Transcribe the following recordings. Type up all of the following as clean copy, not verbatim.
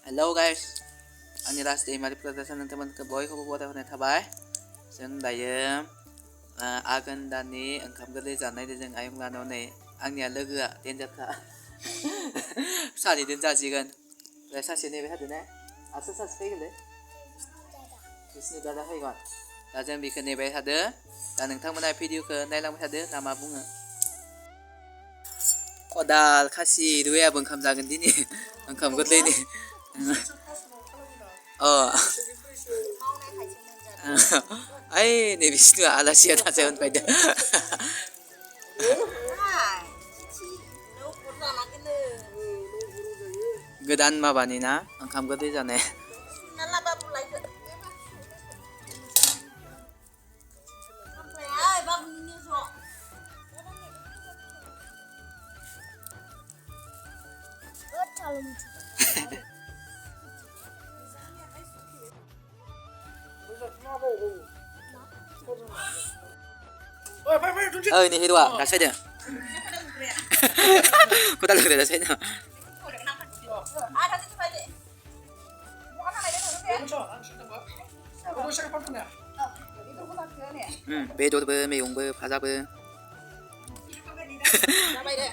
Hello guys, आंनि राज दैमारि production नोंथांमोनखौ बयखौबो बरायहरनाय थाबाय। जों दायो आघोन दाननि ओंखाम गोरलै जानायजों जों आयं लानायाव नै आंनिया लोगोआ देन्जारखा सानैजों जासिगोन। ओमफ्राय सासे नैबे थादों ना आरो सासे फैगोनलै बिसिनि दादा फैगोन। दा जों बेखौ नेबाय थादो। दा नोंथांमोना भिडिअखौ नायलांबाय थादो ना मा बुङो। खदाल खासि रुवायाबो ओंखाम जागोन दिनै ओंखाम गोरलैनि ओइ नै बिसिनिया आलासिया दासो होनफैदो गोदान माबानि ना ओंखाम गोरलै जानाय ini hidwa rasanya kota lu rasanya बेदरबो मैगंबो फाजाबो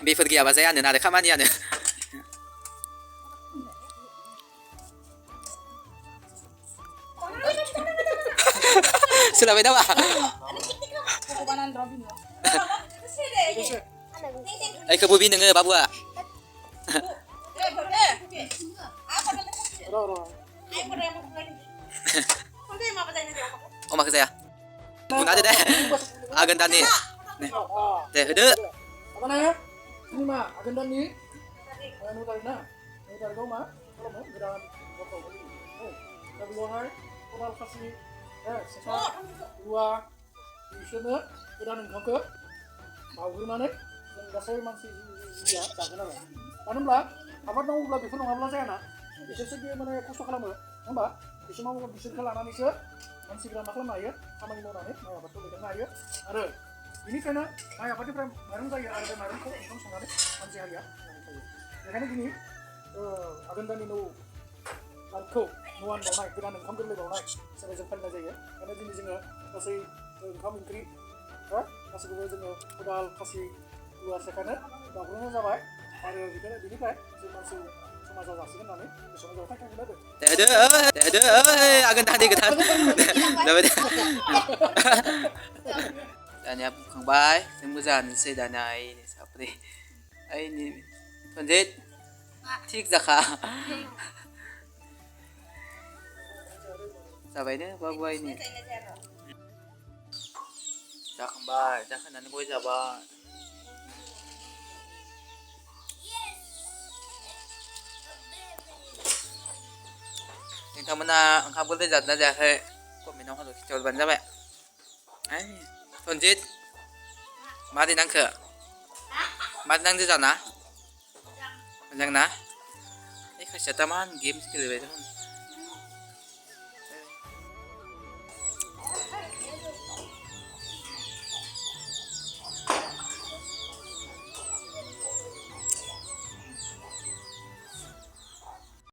बेफोर गैयाबा जायानो आरो खामानियानो सोलाबाय नामा Ay kebubi nenge babua. Oh mak saya. Guna deh deh. Agen tani. Deh hede. Apa nanya? Ini mah agen tani. Nu tadi na. Nu tadi kau mah. Kalau mau geran foto. Oh, tapi wahai orang kasih sesa dua di sana geran engkau ke. Mau gimana? Gaसै मानसिया जागोन आरो मानो होनब्ला आबाद मावोब्ला बेफोर नङाब्ला जायाना बिसोरसो बे माने खस्थ' खालामो नङा होमबा बिसोरखौ लानानैसो मानसिफ्रा मा खालामनो हायो खामानि मावनानै माइ आबादखौ दैखांनो हायो आरो बेनिखायनो माइ आबादनिफ्राय माइरं जायो आरो बे माइरंखौ ओंखाम संनानै मानसि हारिया थांनानै थायो बेखायनो दिनै आघोन दाननि दानखौ न'आन बावनाय गोदान ओंखाम गोरलै बावनाय हिसाबै जों फालिनाय जायो ओंखायनो दिनै जोङो गासै ओंखाम ओंख्रि गासैखौबो जोङो खदाल खासि dua sekarang bangunnya sampai ada di kan si masih cuma saja sih kan nanti bisa menjawab kan udah ada agen tadi ketan dapat dan ya Kang Bay yang moजांसै दाना ini sapri ini tonjet ठीक जाखा जाबायनो बाबुआ ini जाखांबाय जाखांनानै गय जाबाय नोंथांमोना ओंखाम गोरलै जादोंना जायाखै कमेन्टआव होनो खिन्थाहरबानो जाबाय ओइ सनजित मारै नांखो मारै नांदो जाना मोजां ना ओइ खासेया तामान गेम्स गेलेबाय दं